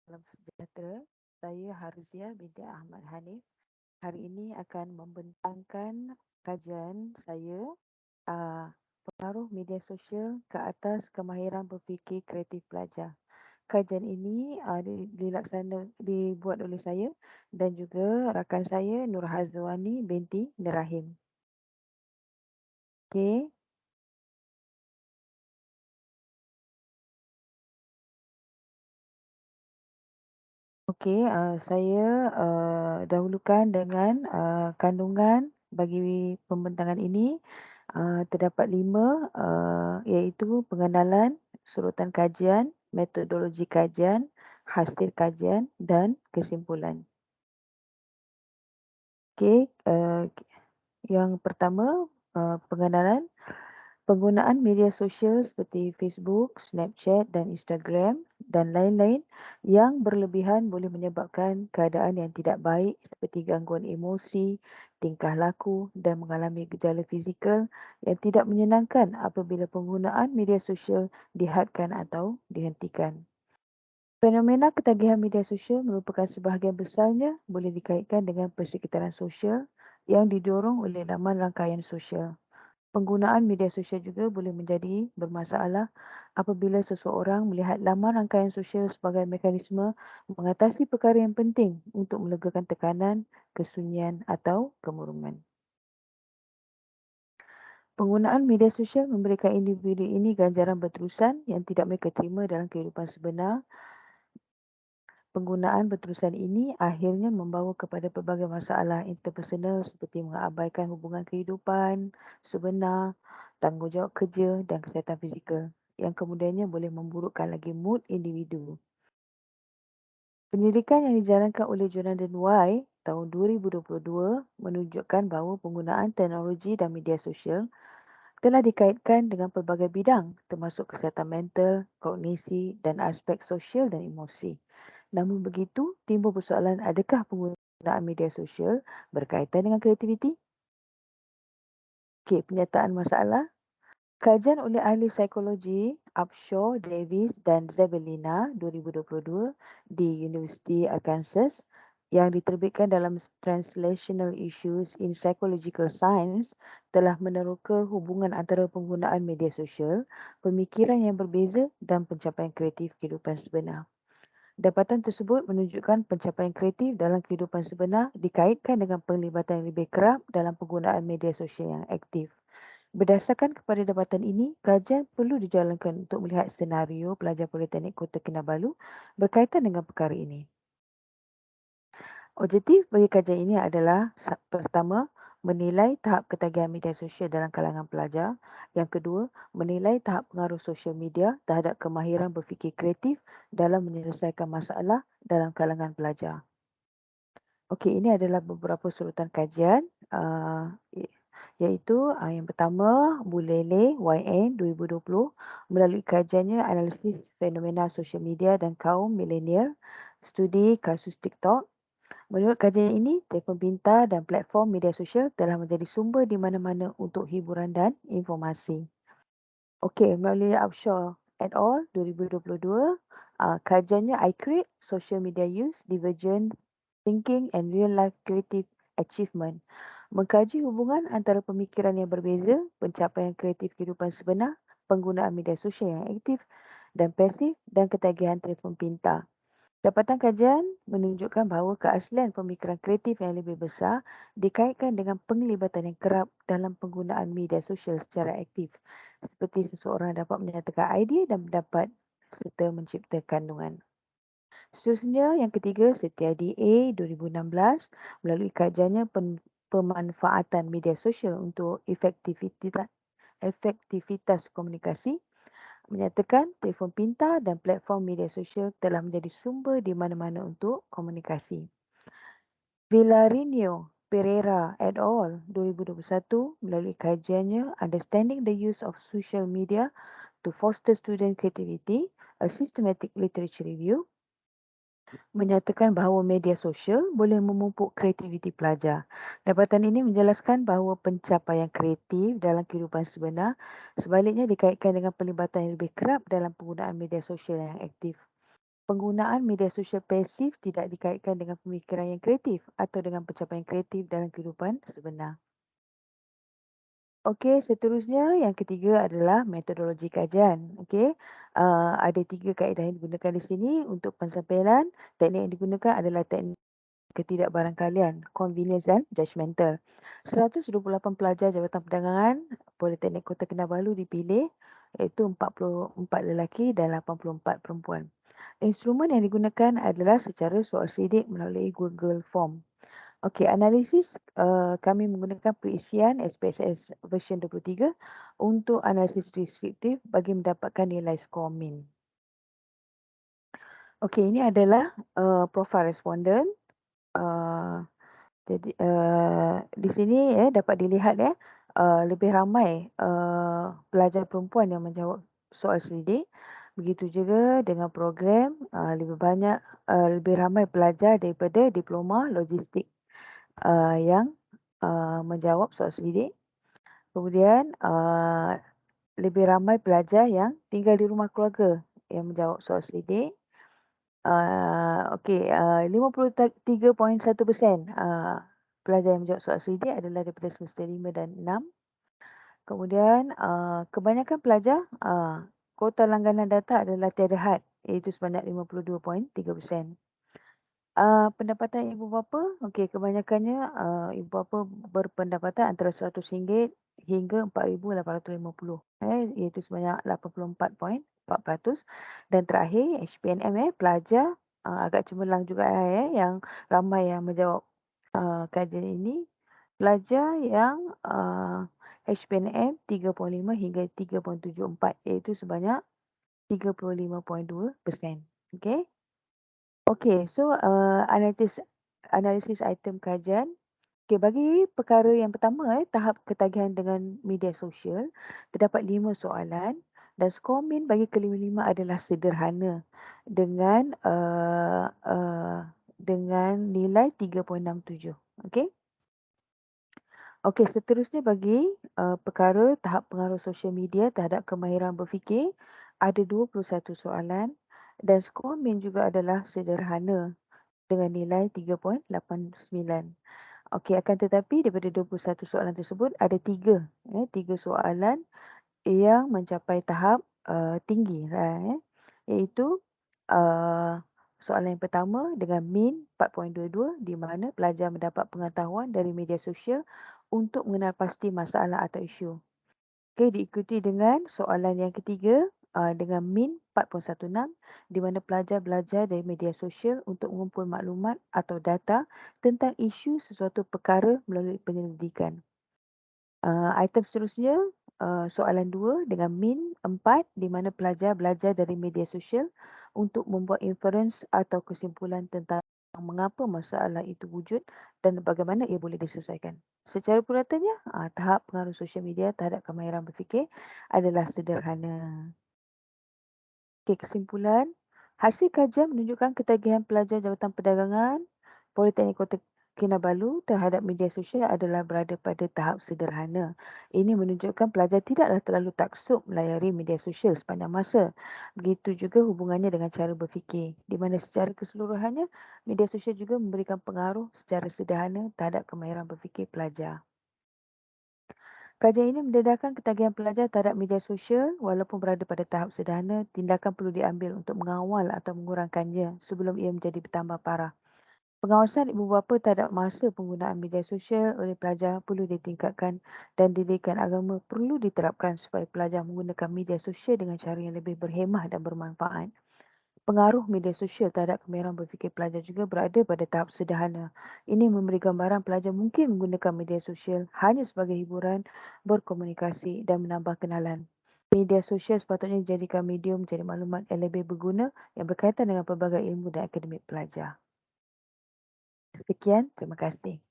Salam sejahtera. Saya Harzia binti Ahmad Hanif. Hari ini akan membentangkan kajian saya pengaruh media sosial ke atas kemahiran berfikir kreatif pelajar. Kajian ini dibuat oleh saya dan juga rakan saya Nur Hazwani binti Nerahim. Okey. Okey, saya dahulukan dengan kandungan bagi pembentangan ini. Terdapat 5 iaitu pengenalan, surutan kajian, metodologi kajian, hasil kajian dan kesimpulan. Okey, yang pertama pengenalan. Penggunaan media sosial seperti Facebook, Snapchat dan Instagram dan lain-lain yang berlebihan boleh menyebabkan keadaan yang tidak baik seperti gangguan emosi, tingkah laku dan mengalami gejala fizikal yang tidak menyenangkan apabila penggunaan media sosial dihadkan atau dihentikan. Fenomena ketagihan media sosial merupakan sebahagian besarnya boleh dikaitkan dengan persekitaran sosial yang didorong oleh laman rangkaian sosial. Penggunaan media sosial juga boleh menjadi bermasalah apabila seseorang melihat laman rangkaian sosial sebagai mekanisme mengatasi perkara yang penting untuk melegakan tekanan, kesunyian atau kemurungan. Penggunaan media sosial memberikan individu ini ganjaran berterusan yang tidak mereka terima dalam kehidupan sebenar. Penggunaan berterusan ini akhirnya membawa kepada pelbagai masalah interpersonal seperti mengabaikan hubungan kehidupan sebenar, tanggungjawab kerja dan kesihatan fizikal yang kemudiannya boleh memburukkan lagi mood individu. Penyelidikan yang dijalankan oleh Jonathan Y tahun 2022 menunjukkan bahawa penggunaan teknologi dan media sosial telah dikaitkan dengan pelbagai bidang termasuk kesihatan mental, kognisi dan aspek sosial dan emosi. Namun begitu, timbul persoalan adakah penggunaan media sosial berkaitan dengan kreativiti? Okey, penyataan masalah. Kajian oleh ahli psikologi Upshaw, Davis dan Zabelina 2022 di University Arkansas yang diterbitkan dalam Translational Issues in Psychological Science telah meneroka hubungan antara penggunaan media sosial, pemikiran yang berbeza dan pencapaian kreatif kehidupan sebenar. Dapatan tersebut menunjukkan pencapaian kreatif dalam kehidupan sebenar dikaitkan dengan penglibatan yang lebih kerap dalam penggunaan media sosial yang aktif. Berdasarkan kepada dapatan ini, kajian perlu dijalankan untuk melihat senario pelajar Politeknik Kota Kinabalu berkaitan dengan perkara ini. Objektif bagi kajian ini adalah pertama, menilai tahap ketagihan media sosial dalam kalangan pelajar. Yang kedua, menilai tahap pengaruh sosial media terhadap kemahiran berfikir kreatif dalam menyelesaikan masalah dalam kalangan pelajar. Okey, ini adalah beberapa surutan kajian iaitu yang pertama Bulele YN 2020 melalui kajiannya analisis fenomena sosial media dan kaum milenial, studi kasus TikTok. Menurut kajian ini, telefon pintar dan platform media sosial telah menjadi sumber di mana-mana untuk hiburan dan informasi. Okey, melalui Upshaw et al. 2022, kajiannya I Create, Social Media Use, Divergent Thinking and Real Life Creative Achievement. Mengkaji hubungan antara pemikiran yang berbeza, pencapaian kreatif kehidupan sebenar, penggunaan media sosial yang aktif dan pasif dan ketagihan telefon pintar. Dapatan kajian menunjukkan bahawa keaslian pemikiran kreatif yang lebih besar dikaitkan dengan penglibatan yang kerap dalam penggunaan media sosial secara aktif, seperti seseorang dapat menyatakan idea dan pendapat serta mencipta kandungan. Seterusnya, yang ketiga, Setiadi A 2016 melalui kajiannya pemanfaatan media sosial untuk efektivitas komunikasi menyatakan telefon pintar dan platform media sosial telah menjadi sumber di mana-mana untuk komunikasi. Villarinho Pereira et al. 2021 melalui kajiannya Understanding the Use of Social Media to Foster Student Creativity, a Systematic Literature Review, menyatakan bahawa media sosial boleh memupuk kreativiti pelajar. Dapatan ini menjelaskan bahawa pencapaian kreatif dalam kehidupan sebenar sebaliknya dikaitkan dengan pelibatan yang lebih kerap dalam penggunaan media sosial yang aktif. Penggunaan media sosial pasif tidak dikaitkan dengan pemikiran yang kreatif atau dengan pencapaian kreatif dalam kehidupan sebenar. Okey, seterusnya yang ketiga adalah metodologi kajian. Okey, ada 3 kaedah yang digunakan di sini untuk pensampaian. Teknik yang digunakan adalah teknik ketidakbarangkalian, convenience dan judgemental. 128 pelajar Jabatan Perdagangan Politeknik Kota Kinabalu dipilih, iaitu 44 lelaki dan 84 perempuan. Instrumen yang digunakan adalah secara soal sidik melalui Google Form. Okey, analisis kami menggunakan perisian SPSS version 23 untuk analisis deskriptif bagi mendapatkan nilai skor min. Okey, ini adalah profil responden. Uh, jadi di sini dapat dilihat lebih ramai pelajar perempuan yang menjawab soal selidik. Begitu juga dengan program lebih ramai pelajar daripada diploma logistik yang menjawab soal selidik. Kemudian lebih ramai pelajar yang tinggal di rumah keluarga yang menjawab soal selidik. Okey, 53.1% pelajar yang menjawab soal selidik adalah daripada semester 5 dan 6. Kemudian kebanyakan pelajar kuota langganan data adalah tiada had, iaitu sebanyak 52.3%. Pendapatan ibu bapa, okey, kebanyakannya ibu bapa berpendapatan antara RM100 hingga RM4,850, iaitu sebanyak 84.4%. Dan terakhir HPNM pelajar, agak cemerlang juga yang ramai yang menjawab kajian ini. Pelajar yang HPNM 3.5 hingga 3.74, iaitu sebanyak 35.2%. Okey. Okey, so analisis item kajian. Okey, bagi perkara yang pertama tahap ketagihan dengan media sosial, terdapat 5 soalan dan skor min bagi kelima-lima adalah sederhana dengan nilai 3.67. Okey. Okey, seterusnya bagi perkara tahap pengaruh sosial media terhadap kemahiran berfikir, ada 21 soalan dan skor min juga adalah sederhana dengan nilai 3.89. Okey, akan tetapi daripada 21 soalan tersebut ada 3 soalan yang mencapai tahap tinggi iaitu uh, soalan yang pertama dengan min 4.22 di mana pelajar mendapat pengetahuan dari media sosial untuk mengenal pasti masalah atau isu. Okey, diikuti dengan soalan yang ketiga dengan min 4.16 di mana pelajar belajar dari media sosial untuk mengumpul maklumat atau data tentang isu sesuatu perkara melalui penyelidikan. Item seterusnya soalan 2 dengan min 4 di mana pelajar belajar dari media sosial untuk membuat inference atau kesimpulan tentang mengapa masalah itu wujud dan bagaimana ia boleh diselesaikan. Secara puratannya, tahap pengaruh sosial media terhadap kemahiran berfikir adalah sederhana. Okey, kesimpulan. Hasil kajian menunjukkan ketagihan pelajar Jabatan Perdagangan Politeknik Kota Kinabalu terhadap media sosial adalah berada pada tahap sederhana. Ini menunjukkan pelajar tidaklah terlalu taksub melayari media sosial sepanjang masa. Begitu juga hubungannya dengan cara berfikir, di mana secara keseluruhannya media sosial juga memberikan pengaruh secara sederhana terhadap kemahiran berfikir pelajar. Kajian ini mendedahkan ketagihan pelajar terhadap media sosial walaupun berada pada tahap sederhana, tindakan perlu diambil untuk mengawal atau mengurangkannya sebelum ia menjadi bertambah parah. Pengawasan ibu bapa terhadap masa penggunaan media sosial oleh pelajar perlu ditingkatkan dan didikan agama perlu diterapkan supaya pelajar menggunakan media sosial dengan cara yang lebih berhemah dan bermanfaat. Pengaruh media sosial terhadap kemahiran berfikir pelajar juga berada pada tahap sederhana. Ini memberi gambaran pelajar mungkin menggunakan media sosial hanya sebagai hiburan, berkomunikasi dan menambah kenalan. Media sosial sepatutnya dijadikan medium mencari maklumat yang lebih berguna yang berkaitan dengan pelbagai ilmu dan akademik pelajar. Sekian, terima kasih.